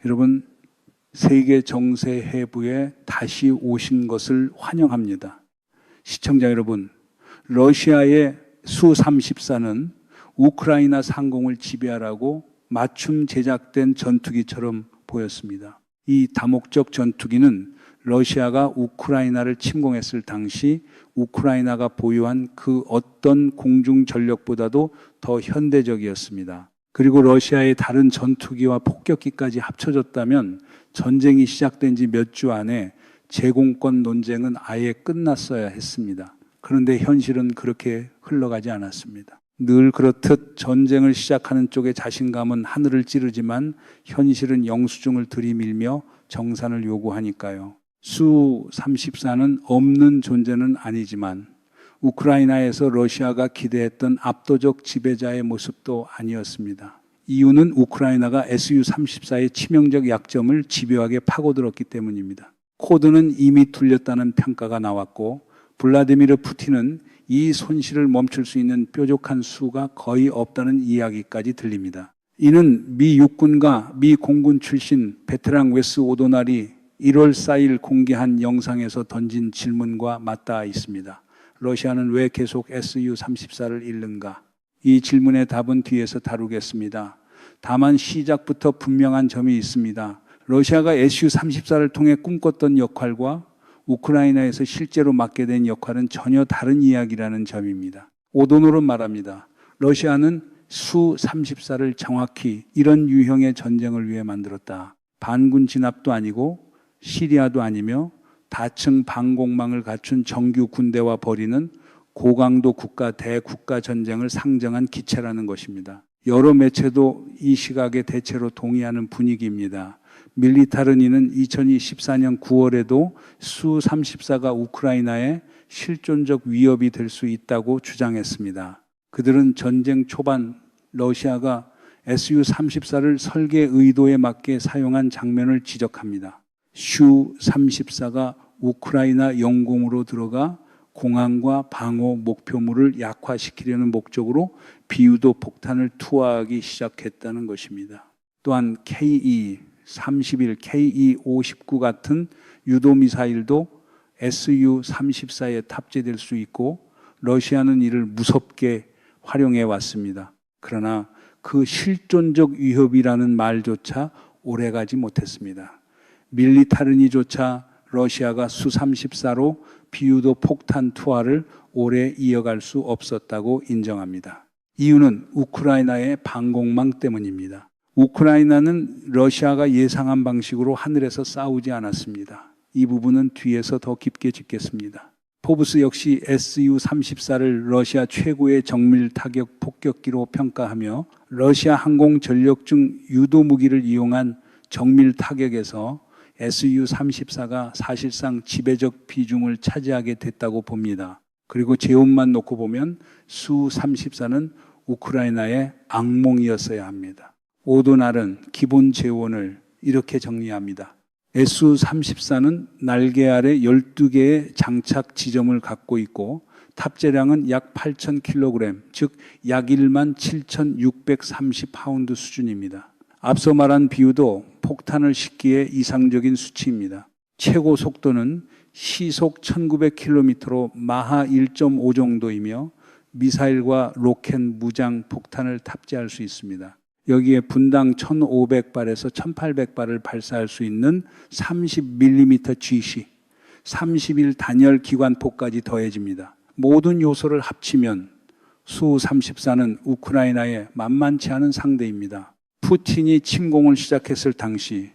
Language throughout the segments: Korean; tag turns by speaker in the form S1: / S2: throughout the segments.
S1: 여러분, 세계 정세 해부에 다시 오신 것을 환영합니다. 시청자 여러분, 러시아의 수-34는 우크라이나 상공을 지배하라고 맞춤 제작된 전투기처럼 보였습니다. 이 다목적 전투기는 러시아가 우크라이나를 침공했을 당시 우크라이나가 보유한 그 어떤 공중 전력보다도 더 현대적이었습니다. 그리고 러시아의 다른 전투기와 폭격기까지 합쳐졌다면 전쟁이 시작된 지 몇 주 안에 제공권 논쟁은 아예 끝났어야 했습니다. 그런데 현실은 그렇게 흘러가지 않았습니다. 늘 그렇듯 전쟁을 시작하는 쪽의 자신감은 하늘을 찌르지만 현실은 영수증을 들이밀며 정산을 요구하니까요. 수-34는 없는 존재는 아니지만 우크라이나에서 러시아가 기대했던 압도적 지배자의 모습도 아니었습니다. 이유는 우크라이나가 Su-34의 치명적 약점을 집요하게 파고들었기 때문입니다. 코드는 이미 뚫렸다는 평가가 나왔고 블라디미르 푸틴은 이 손실을 멈출 수 있는 뾰족한 수가 거의 없다는 이야기까지 들립니다. 이는 미 육군과 미 공군 출신 베테랑 웨스 오도날이 1월 4일 공개한 영상에서 던진 질문과 맞닿아 있습니다. 러시아는 왜 계속 Su-34를 잃는가? 이 질문의 답은 뒤에서 다루겠습니다. 다만 시작부터 분명한 점이 있습니다. 러시아가 Su-34를 통해 꿈꿨던 역할과 우크라이나에서 실제로 맡게 된 역할은 전혀 다른 이야기라는 점입니다. 오도노는 말합니다. 러시아는 수-34를 정확히 이런 유형의 전쟁을 위해 만들었다. 반군 진압도 아니고 시리아도 아니며 다층 방공망을 갖춘 정규 군대와 벌이는 고강도 국가 대국가 전쟁을 상정한 기체라는 것입니다. 여러 매체도 이 시각에 대체로 동의하는 분위기입니다. 밀리타르니는 2014년 9월에도 수-34가 우크라이나에 실존적 위협이 될 수 있다고 주장했습니다. 그들은 전쟁 초반 러시아가 Su-34를 설계 의도에 맞게 사용한 장면을 지적합니다. 수-34가 우크라이나 영공으로 들어가 공항과 방어 목표물을 약화시키려는 목적으로 비유도 폭탄을 투하하기 시작했다는 것입니다. 또한 KE-31, KE-59 같은 유도미사일도 Su-34에 탑재될 수 있고 러시아는 이를 무섭게 활용해 왔습니다. 그러나 그 실존적 위협이라는 말조차 오래가지 못했습니다. 밀리타르니조차 러시아가 수-34로 비유도 폭탄 투하를 오래 이어갈 수 없었다고 인정합니다. 이유는 우크라이나의 방공망 때문입니다. 우크라이나는 러시아가 예상한 방식으로 하늘에서 싸우지 않았습니다. 이 부분은 뒤에서 더 깊게 짚겠습니다. 포브스 역시 Su-34를 러시아 최고의 정밀 타격 폭격기로 평가하며 러시아 항공 전력 중 유도 무기를 이용한 정밀 타격에서 Su-34가 사실상 지배적 비중을 차지하게 됐다고 봅니다. 그리고 재원만 놓고 보면 수-34는 우크라이나의 악몽이었어야 합니다. 오도날은 기본 재원을 이렇게 정리합니다. Su-34는 날개 아래 12개의 장착 지점을 갖고 있고 탑재량은 약 8,000kg, 즉 약 17,630파운드 수준입니다. 앞서 말한 비유도 폭탄을 싣기에 이상적인 수치입니다. 최고 속도는 시속 1900km로 마하 1.5 정도이며 미사일과 로켓 무장 폭탄을 탑재할 수 있습니다. 여기에 분당 1500발에서 1800발을 발사할 수 있는 30mm GC, 30일 단열 기관포까지 더해집니다. 모든 요소를 합치면 수-34는 우크라이나의 만만치 않은 상대입니다. 푸틴이 침공을 시작했을 당시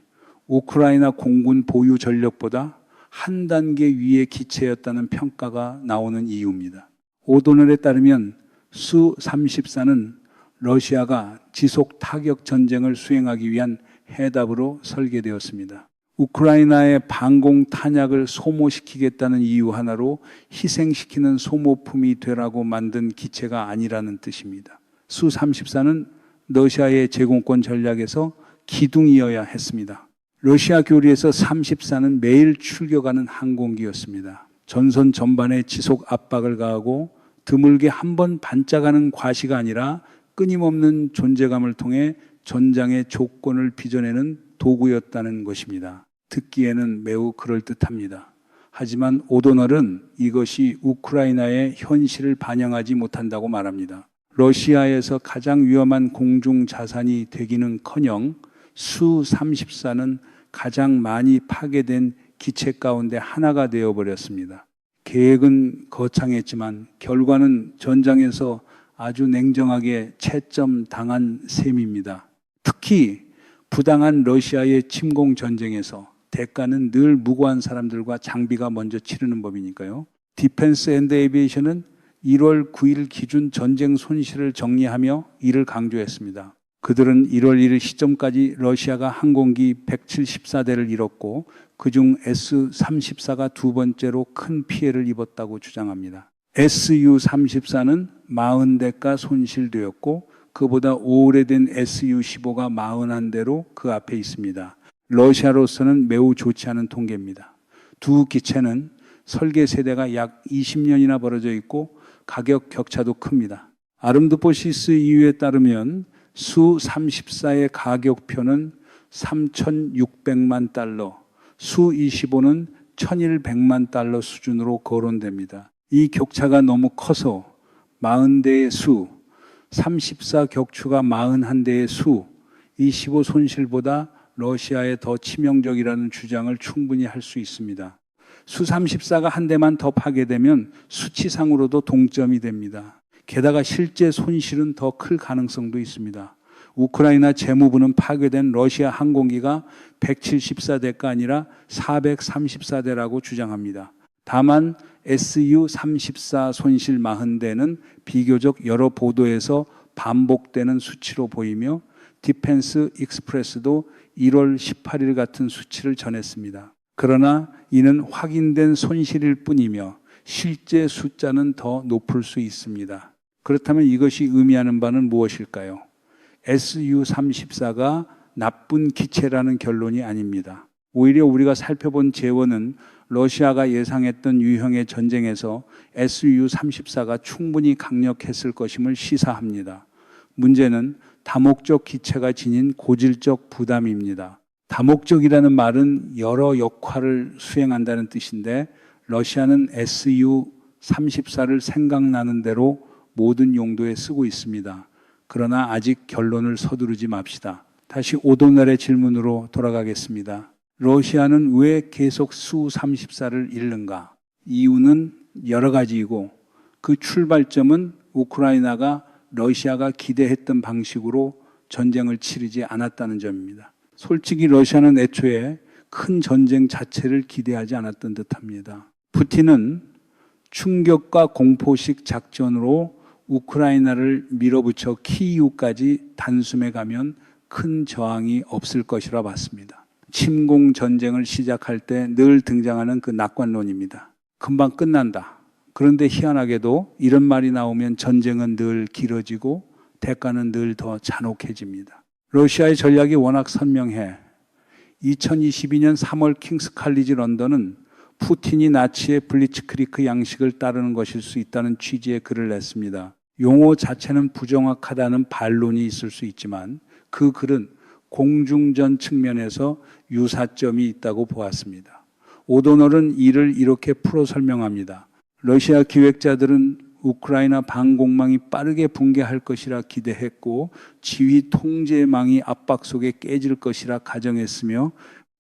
S1: 우크라이나 공군 보유 전력보다 한 단계 위의 기체였다는 평가가 나오는 이유입니다. 오도널에 따르면 수-34는 러시아가 지속 타격 전쟁을 수행하기 위한 해답으로 설계되었습니다. 우크라이나의 방공 탄약을 소모시키겠다는 이유 하나로 희생시키는 소모품이 되라고 만든 기체가 아니라는 뜻입니다. 수-34는 러시아의 제공권 전략에서 기둥이어야 했습니다. 러시아 교리에서 34는 매일 출격하는 항공기였습니다. 전선 전반에 지속 압박을 가하고 드물게 한 번 반짝하는 과시가 아니라 끊임없는 존재감을 통해 전장의 조건을 빚어내는 도구였다는 것입니다. 듣기에는 매우 그럴듯합니다. 하지만 오도널은 이것이 우크라이나의 현실을 반영하지 못한다고 말합니다. 러시아에서 가장 위험한 공중 자산이 되기는커녕 수-34는 가장 많이 파괴된 기체 가운데 하나가 되어버렸습니다. 계획은 거창했지만 결과는 전장에서 아주 냉정하게 채점당한 셈입니다. 특히 부당한 러시아의 침공 전쟁에서 대가는 늘 무고한 사람들과 장비가 먼저 치르는 법이니까요. 디펜스 앤드 에비에이션은 1월 9일 기준 전쟁 손실을 정리하며 이를 강조했습니다. 그들은 1월 1일 시점까지 러시아가 항공기 174대를 잃었고 그중 S-34가 두 번째로 큰 피해를 입었다고 주장합니다. Su-34는 40대가 손실되었고 그보다 오래된 Su-15가 41대로 그 앞에 있습니다. 러시아로서는 매우 좋지 않은 통계입니다. 두 기체는 설계 세대가 약 20년이나 벌어져 있고 가격 격차도 큽니다. 아름드포시스 EU에 따르면 수-34의 가격표는 3,600만 달러, 수-25는 1,100만 달러 수준으로 거론됩니다. 이 격차가 너무 커서 40대의 수, 34 격추가 41대의 수, 25 손실보다 러시아에 더 치명적이라는 주장을 충분히 할 수 있습니다. 수-34가 한 대만 더 파괴되면 수치상으로도 동점이 됩니다. 게다가 실제 손실은 더 클 가능성도 있습니다. 우크라이나 재무부는 파괴된 러시아 항공기가 174대가 아니라 434대라고 주장합니다. 다만 Su-34 손실 40대는 비교적 여러 보도에서 반복되는 수치로 보이며 디펜스 익스프레스도 1월 18일 같은 수치를 전했습니다. 그러나 이는 확인된 손실일 뿐이며 실제 숫자는 더 높을 수 있습니다. 그렇다면 이것이 의미하는 바는 무엇일까요? Su-34가 나쁜 기체라는 결론이 아닙니다. 오히려 우리가 살펴본 재원은 러시아가 예상했던 유형의 전쟁에서 Su-34가 충분히 강력했을 것임을 시사합니다. 문제는 다목적 기체가 지닌 고질적 부담입니다. 다목적이라는 말은 여러 역할을 수행한다는 뜻인데 러시아는 Su-34를 생각나는 대로 모든 용도에 쓰고 있습니다. 그러나 아직 결론을 서두르지 맙시다. 다시 오도널의 질문으로 돌아가겠습니다. 러시아는 왜 계속 수-34를 잃는가? 이유는 여러 가지이고 그 출발점은 우크라이나가 러시아가 기대했던 방식으로 전쟁을 치르지 않았다는 점입니다. 솔직히 러시아는 애초에 큰 전쟁 자체를 기대하지 않았던 듯합니다. 푸틴은 충격과 공포식 작전으로 우크라이나를 밀어붙여 키이우까지 단숨에 가면 큰 저항이 없을 것이라 봤습니다. 침공 전쟁을 시작할 때 늘 등장하는 그 낙관론입니다. 금방 끝난다. 그런데 희한하게도 이런 말이 나오면 전쟁은 늘 길어지고 대가는 늘 더 잔혹해집니다. 러시아의 전략이 워낙 선명해 2022년 3월 킹스 칼리지 런던은 푸틴이 나치의 블리츠크리크 양식을 따르는 것일 수 있다는 취지의 글을 냈습니다. 용어 자체는 부정확하다는 반론이 있을 수 있지만 그 글은 공중전 측면에서 유사점이 있다고 보았습니다. 오도널은 이를 이렇게 풀어 설명합니다. 러시아 기획자들은 우크라이나 방공망이 빠르게 붕괴할 것이라 기대했고 지휘 통제망이 압박 속에 깨질 것이라 가정했으며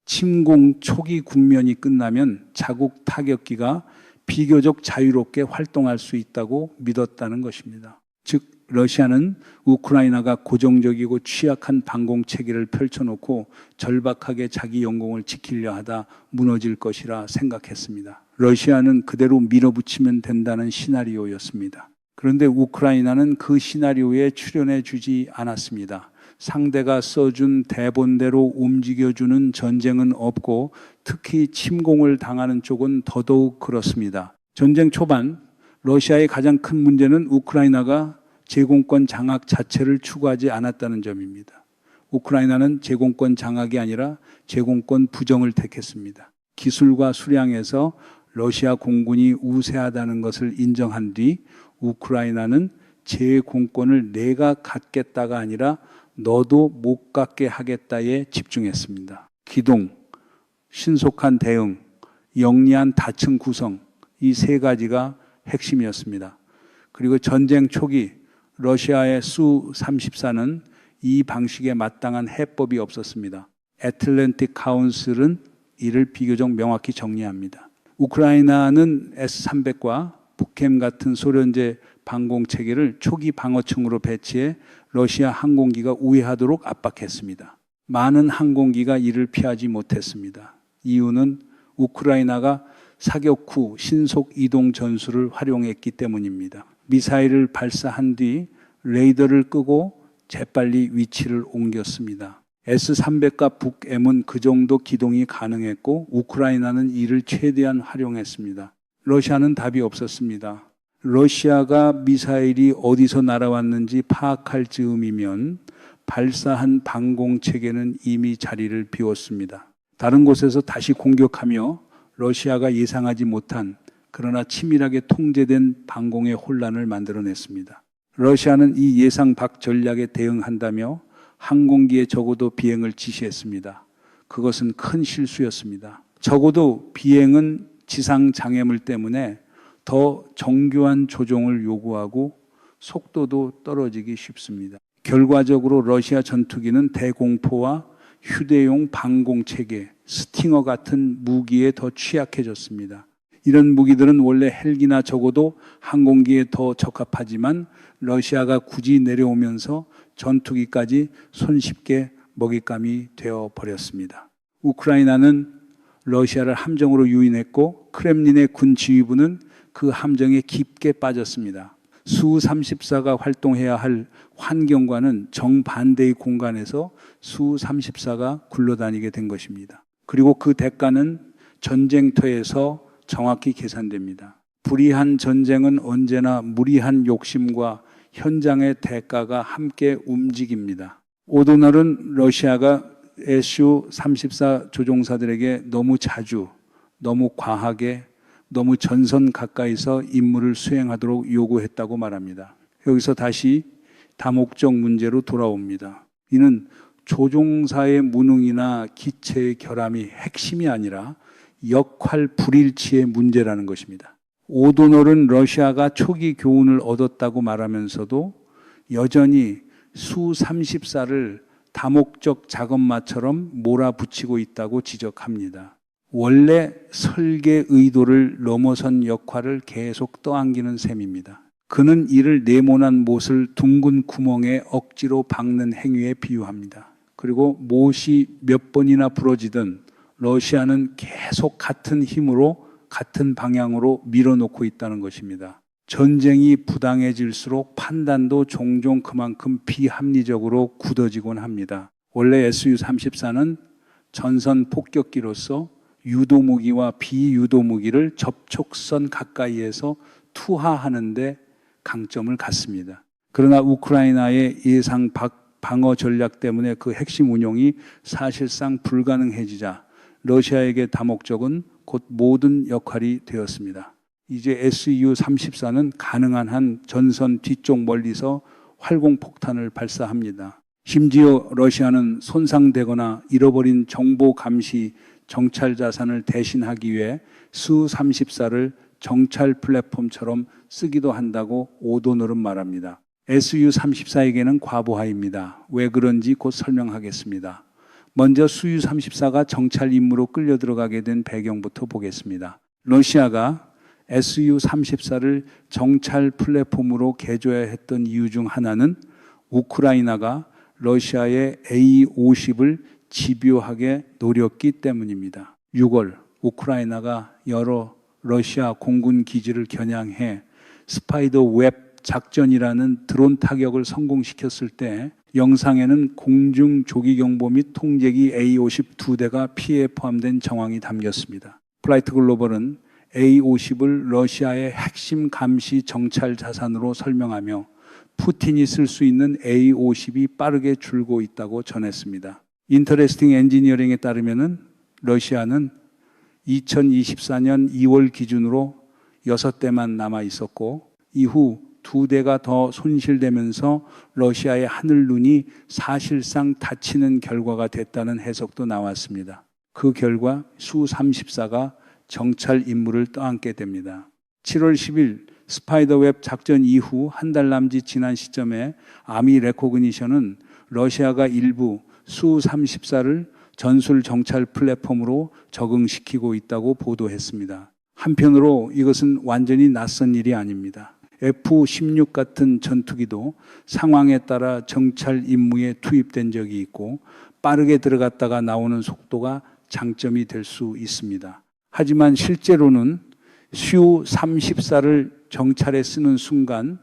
S1: 침공 초기 국면이 끝나면 자국 타격기가 비교적 자유롭게 활동할 수 있다고 믿었다는 것입니다. 즉 러시아는 우크라이나가 고정적이고 취약한 방공 체계를 펼쳐놓고 절박하게 자기 영공을 지키려 하다 무너질 것이라 생각했습니다. 러시아는 그대로 밀어붙이면 된다는 시나리오였습니다. 그런데 우크라이나는 그 시나리오에 출연해 주지 않았습니다. 상대가 써준 대본대로 움직여주는 전쟁은 없고 특히 침공을 당하는 쪽은 더더욱 그렇습니다. 전쟁 초반 러시아의 가장 큰 문제는 우크라이나가 제공권 장악 자체를 추구하지 않았다는 점입니다. 우크라이나는 제공권 장악이 아니라 제공권 부정을 택했습니다. 기술과 수량에서 러시아 공군이 우세하다는 것을 인정한 뒤 우크라이나는 제공권을 내가 갖겠다가 아니라 너도 못 갖게 하겠다에 집중했습니다. 기동, 신속한 대응, 영리한 다층 구성, 이 세 가지가 핵심이었습니다. 그리고 전쟁 초기 러시아의 수-34는 이 방식에 마땅한 해법이 없었습니다. 애틀랜틱 카운슬은 이를 비교적 명확히 정리합니다. 우크라이나는 S-300과 북캠 같은 소련제 방공체계를 초기 방어층으로 배치해 러시아 항공기가 우회하도록 압박했습니다. 많은 항공기가 이를 피하지 못했습니다. 이유는 우크라이나가 사격 후 신속 이동 전술을 활용했기 때문입니다. 미사일을 발사한 뒤 레이더를 끄고 재빨리 위치를 옮겼습니다. S-300과 북M은 그 정도 기동이 가능했고 우크라이나는 이를 최대한 활용했습니다. 러시아는 답이 없었습니다. 러시아가 미사일이 어디서 날아왔는지 파악할 즈음이면 발사한 방공체계는 이미 자리를 비웠습니다. 다른 곳에서 다시 공격하며 러시아가 예상하지 못한 그러나 치밀하게 통제된 방공의 혼란을 만들어냈습니다. 러시아는 이 예상 밖 전략에 대응한다며 항공기에 적어도 비행을 지시했습니다. 그것은 큰 실수였습니다. 적어도 비행은 지상 장애물 때문에 더 정교한 조종을 요구하고 속도도 떨어지기 쉽습니다. 결과적으로 러시아 전투기는 대공포와 휴대용 방공체계, 스팅어 같은 무기에 더 취약해졌습니다. 이런 무기들은 원래 헬기나 적어도 항공기에 더 적합하지만 러시아가 굳이 내려오면서 전투기까지 손쉽게 먹잇감이 되어버렸습니다. 우크라이나는 러시아를 함정으로 유인했고 크렘린의 군 지휘부는 그 함정에 깊게 빠졌습니다. 수-34가 활동해야 할 환경과는 정반대의 공간에서 수-34가 굴러다니게 된 것입니다. 그리고 그 대가는 전쟁터에서 정확히 계산됩니다. 불의한 전쟁은 언제나 무리한 욕심과 현장의 대가가 함께 움직입니다. 오도널은 러시아가 Su-34 조종사들에게 너무 자주, 너무 과하게, 너무 전선 가까이서 임무를 수행하도록 요구했다고 말합니다. 여기서 다시 다목적 문제로 돌아옵니다. 이는 조종사의 무능이나 기체의 결함이 핵심이 아니라 역할 불일치의 문제라는 것입니다. 오도널은 러시아가 초기 교훈을 얻었다고 말하면서도 여전히 수-34를 다목적 작업마처럼 몰아붙이고 있다고 지적합니다. 원래 설계 의도를 넘어선 역할을 계속 떠안기는 셈입니다. 그는 이를 네모난 못을 둥근 구멍에 억지로 박는 행위에 비유합니다. 그리고 못이 몇 번이나 부러지든 러시아는 계속 같은 힘으로 같은 방향으로 밀어놓고 있다는 것입니다. 전쟁이 부당해질수록 판단도 종종 그만큼 비합리적으로 굳어지곤 합니다. 원래 Su-34는 전선 폭격기로서 유도무기와 비유도무기를 접촉선 가까이에서 투하하는 데 강점을 갖습니다. 그러나 우크라이나의 예상 방어 전략 때문에 그 핵심 운용이 사실상 불가능해지자 러시아에게 다목적은 곧 모든 역할이 되었습니다. 이제 Su-34는 가능한 한 전선 뒤쪽 멀리서 활공폭탄을 발사합니다. 심지어 러시아는 손상되거나 잃어버린 정보 감시 정찰 자산을 대신하기 위해 Su-34를 정찰 플랫폼처럼 쓰기도 한다고 오도널은 말합니다. Su-34에게는 과부하입니다. 왜 그런지 곧 설명하겠습니다. 먼저 Su-34가 정찰 임무로 끌려 들어가게 된 배경부터 보겠습니다. 러시아가 Su-34를 정찰 플랫폼으로 개조해야 했던 이유 중 하나는 우크라이나가 러시아의 A-50을 집요하게 노렸기 때문입니다. 6월 우크라이나가 여러 러시아 공군 기지를 겨냥해 스파이더 웹 작전이라는 드론 타격을 성공시켰을 때 영상에는 공중 조기 경보 및 통제기 A-50 2대가 피해에 포함된 정황이 담겼습니다. 플라이트 글로벌은 A-50을 러시아의 핵심 감시 정찰 자산으로 설명하며 푸틴이 쓸 수 있는 A-50이 빠르게 줄고 있다고 전했습니다. 인터레스팅 엔지니어링에 따르면 러시아는 2024년 2월 기준으로 6대만 남아 있었고 이후 2대가 더 손실되면서 러시아의 하늘눈이 사실상 닫히는 결과가 됐다는 해석도 나왔습니다. 그 결과 수-34가 정찰 임무를 떠안게 됩니다. 7월 10일 스파이더웹 작전 이후 한 달 남짓 지난 시점에 아미 레코그니션은 러시아가 일부 수-34를 전술 정찰 플랫폼으로 적응시키고 있다고 보도했습니다. 한편으로 이것은 완전히 낯선 일이 아닙니다. F-16 같은 전투기도 상황에 따라 정찰 임무에 투입된 적이 있고 빠르게 들어갔다가 나오는 속도가 장점이 될 수 있습니다. 하지만 실제로는 수-34를 정찰에 쓰는 순간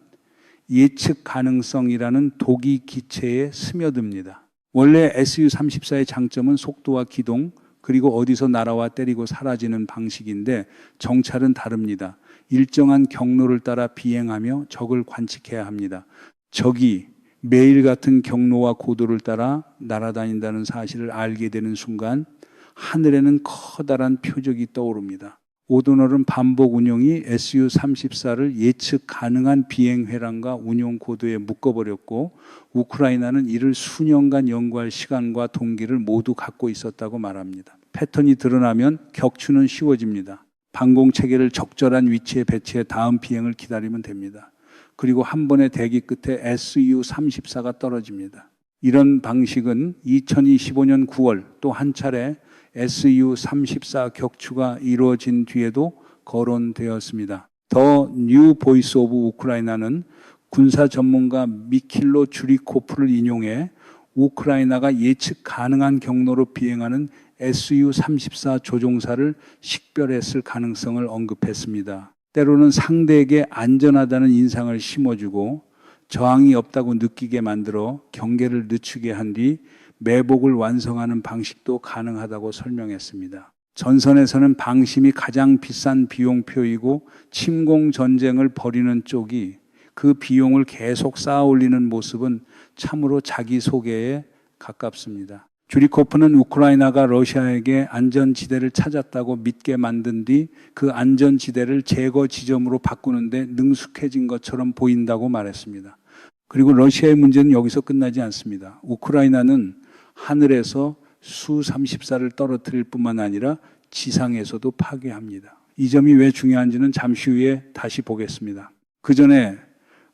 S1: 예측 가능성이라는 독이 기체에 스며듭니다. 원래 Su-34의 장점은 속도와 기동, 그리고 어디서 날아와 때리고 사라지는 방식인데 정찰은 다릅니다. 일정한 경로를 따라 비행하며 적을 관측해야 합니다. 적이 매일 같은 경로와 고도를 따라 날아다닌다는 사실을 알게 되는 순간 하늘에는 커다란 표적이 떠오릅니다. 오도널은 반복 운용이 Su-34를 예측 가능한 비행 회랑과 운용 고도에 묶어버렸고 우크라이나는 이를 수년간 연구할 시간과 동기를 모두 갖고 있었다고 말합니다. 패턴이 드러나면 격추는 쉬워집니다. 방공체계를 적절한 위치에 배치해 다음 비행을 기다리면 됩니다. 그리고 한 번의 대기 끝에 Su-34가 떨어집니다. 이런 방식은 2025년 9월 또 한 차례 Su-34 격추가 이루어진 뒤에도 거론되었습니다. 더 뉴 보이스 오브 우크라이나는 군사 전문가 미킬로 주리코프를 인용해 우크라이나가 예측 가능한 경로로 비행하는 Su-34 조종사를 식별했을 가능성을 언급했습니다. 때로는 상대에게 안전하다는 인상을 심어주고 저항이 없다고 느끼게 만들어 경계를 늦추게 한 뒤 매복을 완성하는 방식도 가능하다고 설명했습니다. 전선에서는 방심이 가장 비싼 비용표이고 침공 전쟁을 벌이는 쪽이 그 비용을 계속 쌓아 올리는 모습은 참으로 자기소개에 가깝습니다. 주리코프는 우크라이나가 러시아에게 안전지대를 찾았다고 믿게 만든 뒤 그 안전지대를 제거 지점으로 바꾸는데 능숙해진 것처럼 보인다고 말했습니다. 그리고 러시아의 문제는 여기서 끝나지 않습니다. 우크라이나는 하늘에서 수-34를 떨어뜨릴 뿐만 아니라 지상에서도 파괴합니다. 이 점이 왜 중요한지는 잠시 후에 다시 보겠습니다. 그 전에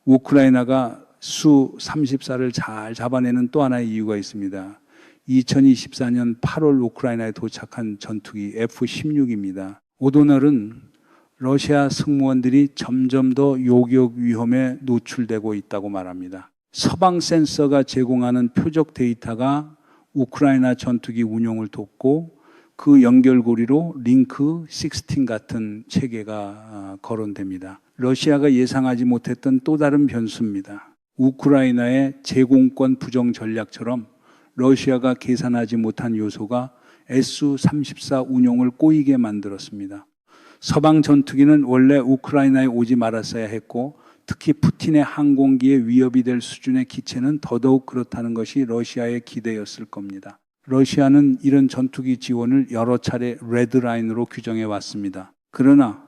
S1: 우크라이나가 수-34를 잘 잡아내는 또 하나의 이유가 있습니다. 2024년 8월 우크라이나에 도착한 전투기 F-16입니다. 오도널은 러시아 승무원들이 점점 더 요격 위험에 노출되고 있다고 말합니다. 서방 센서가 제공하는 표적 데이터가 우크라이나 전투기 운용을 돕고 그 연결고리로 링크 16 같은 체계가 거론됩니다. 러시아가 예상하지 못했던 또 다른 변수입니다. 우크라이나의 제공권 부정 전략처럼 러시아가 계산하지 못한 요소가 Su-34 운용을 꼬이게 만들었습니다. 서방 전투기는 원래 우크라이나에 오지 말았어야 했고 특히 푸틴의 항공기에 위협이 될 수준의 기체는 더더욱 그렇다는 것이 러시아의 기대였을 겁니다. 러시아는 이런 전투기 지원을 여러 차례 레드라인으로 규정해 왔습니다. 그러나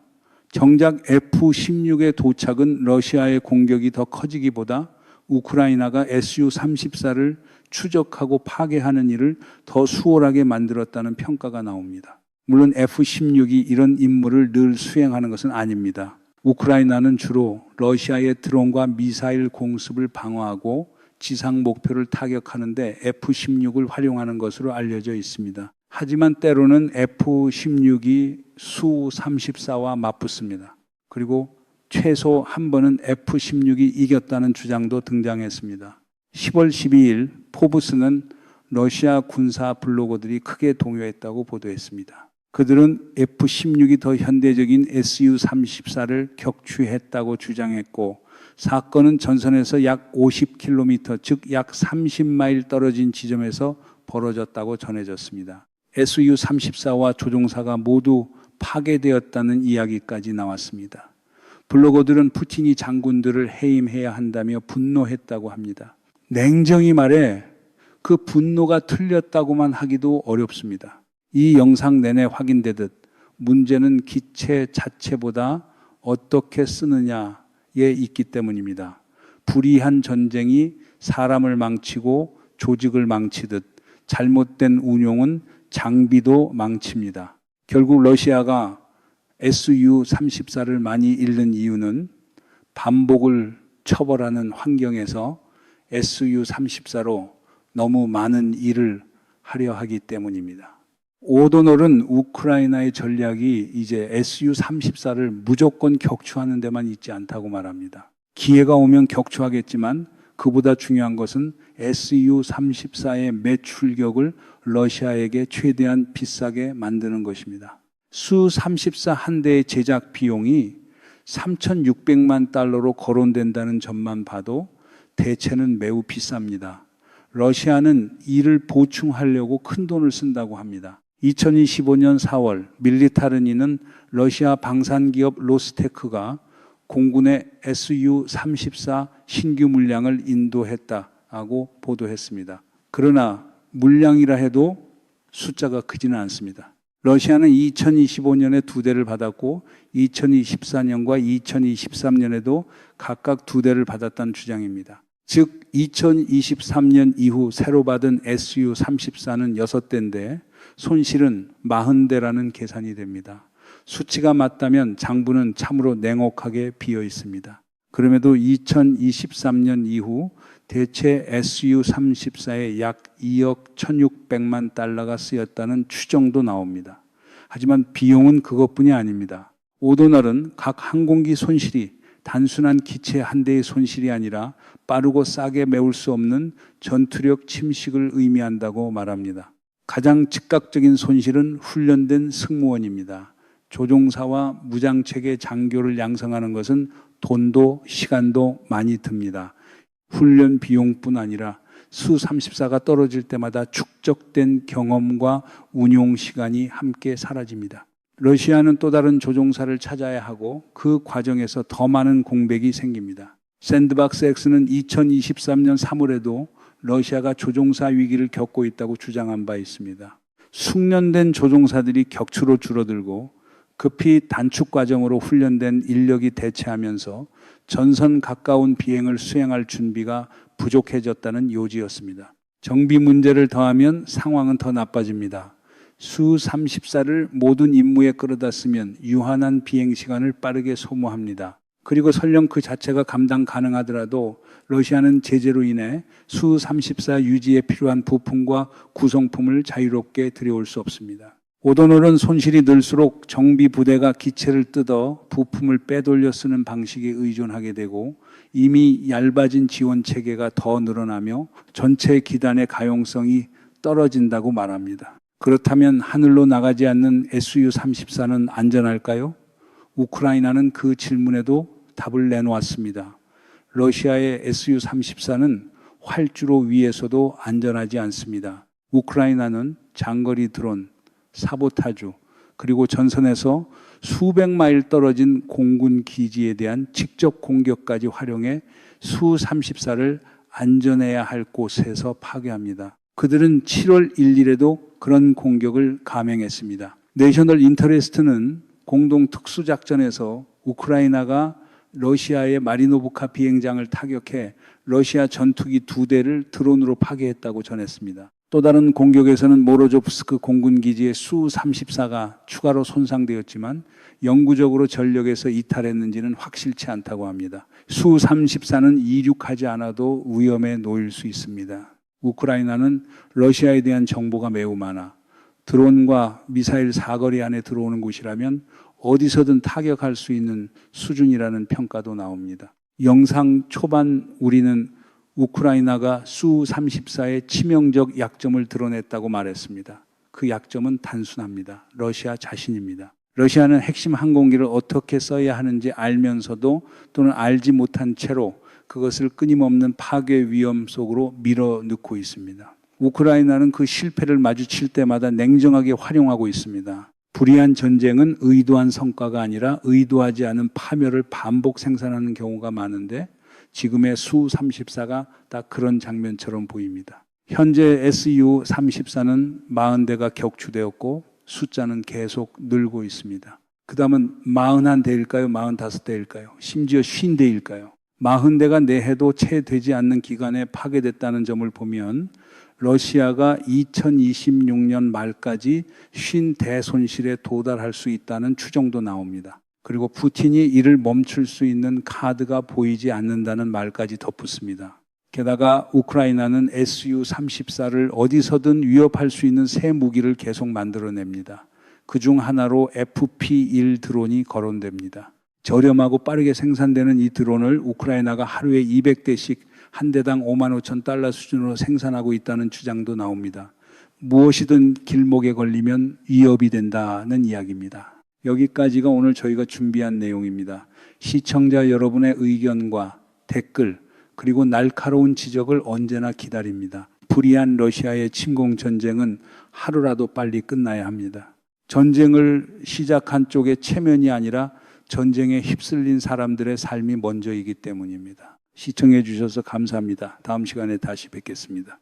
S1: 정작 F-16의 도착은 러시아의 공격이 더 커지기보다 우크라이나가 Su-34를 추적하고 파괴하는 일을 더 수월하게 만들었다는 평가가 나옵니다. 물론 F-16이 이런 임무를 늘 수행하는 것은 아닙니다. 우크라이나는 주로 러시아의 드론과 미사일 공습을 방어하고 지상 목표를 타격하는데 F-16을 활용하는 것으로 알려져 있습니다. 하지만 때로는 F-16이 수-34와 맞붙습니다. 그리고 최소 한 번은 F-16이 이겼다는 주장도 등장했습니다. 10월 12일 포브스는 러시아 군사 블로거들이 크게 동요했다고 보도했습니다. 그들은 F-16이 더 현대적인 Su-34를 격추했다고 주장했고 사건은 전선에서 약 50km, 즉 약 30마일 떨어진 지점에서 벌어졌다고 전해졌습니다. Su-34와 조종사가 모두 파괴되었다는 이야기까지 나왔습니다. 블로거들은 푸틴이 장군들을 해임해야 한다며 분노했다고 합니다. 냉정히 말해 그 분노가 틀렸다고만 하기도 어렵습니다. 이 영상 내내 확인되듯 문제는 기체 자체보다 어떻게 쓰느냐 있기 때문입니다. 불의한 전쟁이 사람을 망치고 조직을 망치듯 잘못된 운용은 장비도 망칩니다. 결국 러시아가 Su-34를 많이 잃는 이유는 반복을 처벌하는 환경에서 Su-34로 너무 많은 일을 하려 하기 때문입니다. 오도널은 우크라이나의 전략이 이제 Su-34를 무조건 격추하는 데만 있지 않다고 말합니다. 기회가 오면 격추하겠지만 그보다 중요한 것은 Su-34의 매출격을 러시아에게 최대한 비싸게 만드는 것입니다. Su-34 한 대의 제작 비용이 3,600만 달러로 거론된다는 점만 봐도 대체는 매우 비쌉니다. 러시아는 이를 보충하려고 큰 돈을 쓴다고 합니다. 2025년 4월 밀리타르니는 러시아 방산기업 로스테크가 공군의 Su-34 신규 물량을 인도했다고 보도했습니다. 그러나 물량이라 해도 숫자가 크지는 않습니다. 러시아는 2025년에 2대를 받았고 2024년과 2023년에도 각각 2대를 받았다는 주장입니다. 즉 2023년 이후 새로 받은 Su-34는 6대인데 손실은 40대라는 계산이 됩니다. 수치가 맞다면 장부는 참으로 냉혹하게 비어 있습니다. 그럼에도 2023년 이후 대체 Su-34에 약 2억 1,600만 달러가 쓰였다는 추정도 나옵니다. 하지만 비용은 그것뿐이 아닙니다. 오도널은 각 항공기 손실이 단순한 기체 한 대의 손실이 아니라 빠르고 싸게 메울 수 없는 전투력 침식을 의미한다고 말합니다. 가장 즉각적인 손실은 훈련된 승무원입니다. 조종사와 무장체계 장교를 양성하는 것은 돈도 시간도 많이 듭니다. 훈련 비용뿐 아니라 Su-34가 떨어질 때마다 축적된 경험과 운용 시간이 함께 사라집니다. 러시아는 또 다른 조종사를 찾아야 하고 그 과정에서 더 많은 공백이 생깁니다. 샌드박스 X는 2023년 3월에도 러시아가 조종사 위기를 겪고 있다고 주장한 바 있습니다. 숙련된 조종사들이 격추로 줄어들고 급히 단축 과정으로 훈련된 인력이 대체하면서 전선 가까운 비행을 수행할 준비가 부족해졌다는 요지였습니다. 정비 문제를 더하면 상황은 더 나빠집니다. Su-34를 모든 임무에 끌어다 쓰면 유한한 비행 시간을 빠르게 소모합니다. 그리고 설령 그 자체가 감당 가능하더라도 러시아는 제재로 인해 Su-34 유지에 필요한 부품과 구성품을 자유롭게 들여올 수 없습니다. 오도널은 손실이 늘수록 정비 부대가 기체를 뜯어 부품을 빼돌려 쓰는 방식에 의존하게 되고 이미 얇아진 지원 체계가 더 늘어나며 전체 기단의 가용성이 떨어진다고 말합니다. 그렇다면 하늘로 나가지 않는 Su-34는 안전할까요? 우크라이나는 그 질문에도 답을 내놓았습니다. 러시아의 Su-34는 활주로 위에서도 안전하지 않습니다. 우크라이나는 장거리 드론, 사보타주, 그리고 전선에서 수백 마일 떨어진 공군 기지에 대한 직접 공격까지 활용해 Su-34를 안전해야 할 곳에서 파괴합니다. 그들은 7월 1일에도 그런 공격을 감행했습니다. 내셔널 인터레스트는 공동 특수작전에서 우크라이나가 러시아의 마리노브카 비행장을 타격해 러시아 전투기 2대를 드론으로 파괴했다고 전했습니다. 또 다른 공격에서는 모로조프스크 공군기지의 Su-34가 추가로 손상되었지만 영구적으로 전력에서 이탈했는지는 확실치 않다고 합니다. Su-34는 이륙하지 않아도 위험에 놓일 수 있습니다. 우크라이나는 러시아에 대한 정보가 매우 많아 드론과 미사일 사거리 안에 들어오는 곳이라면 어디서든 타격할 수 있는 수준이라는 평가도 나옵니다. 영상 초반 우리는 우크라이나가 Su-34의 치명적 약점을 드러냈다고 말했습니다. 그 약점은 단순합니다. 러시아 자신입니다. 러시아는 핵심 항공기를 어떻게 써야 하는지 알면서도 또는 알지 못한 채로 그것을 끊임없는 파괴 위험 속으로 밀어넣고 있습니다. 우크라이나는 그 실패를 마주칠 때마다 냉정하게 활용하고 있습니다. 불의한 전쟁은 의도한 성과가 아니라 의도하지 않은 파멸을 반복 생산하는 경우가 많은데 지금의 Su-34가 딱 그런 장면처럼 보입니다. 현재 Su-34는 40대가 격추되었고 숫자는 계속 늘고 있습니다. 그 다음은 41대일까요? 45대일까요? 심지어 50대일까요? 40대가 내해도 채 되지 않는 기간에 파괴됐다는 점을 보면 러시아가 2026년 말까지 50대 손실에 도달할 수 있다는 추정도 나옵니다. 그리고 푸틴이 이를 멈출 수 있는 카드가 보이지 않는다는 말까지 덧붙습니다. 게다가 우크라이나는 Su-34를 어디서든 위협할 수 있는 새 무기를 계속 만들어냅니다. 그중 하나로 FP-1 드론이 거론됩니다. 저렴하고 빠르게 생산되는 이 드론을 우크라이나가 하루에 200대씩 한 대당 5만 5천 달러 수준으로 생산하고 있다는 주장도 나옵니다. 무엇이든 길목에 걸리면 위협이 된다는 이야기입니다. 여기까지가 오늘 저희가 준비한 내용입니다. 시청자 여러분의 의견과 댓글 그리고 날카로운 지적을 언제나 기다립니다. 불의한 러시아의 침공 전쟁은 하루라도 빨리 끝나야 합니다. 전쟁을 시작한 쪽의 체면이 아니라 전쟁에 휩쓸린 사람들의 삶이 먼저이기 때문입니다. 시청해 주셔서 감사합니다. 다음 시간에 다시 뵙겠습니다.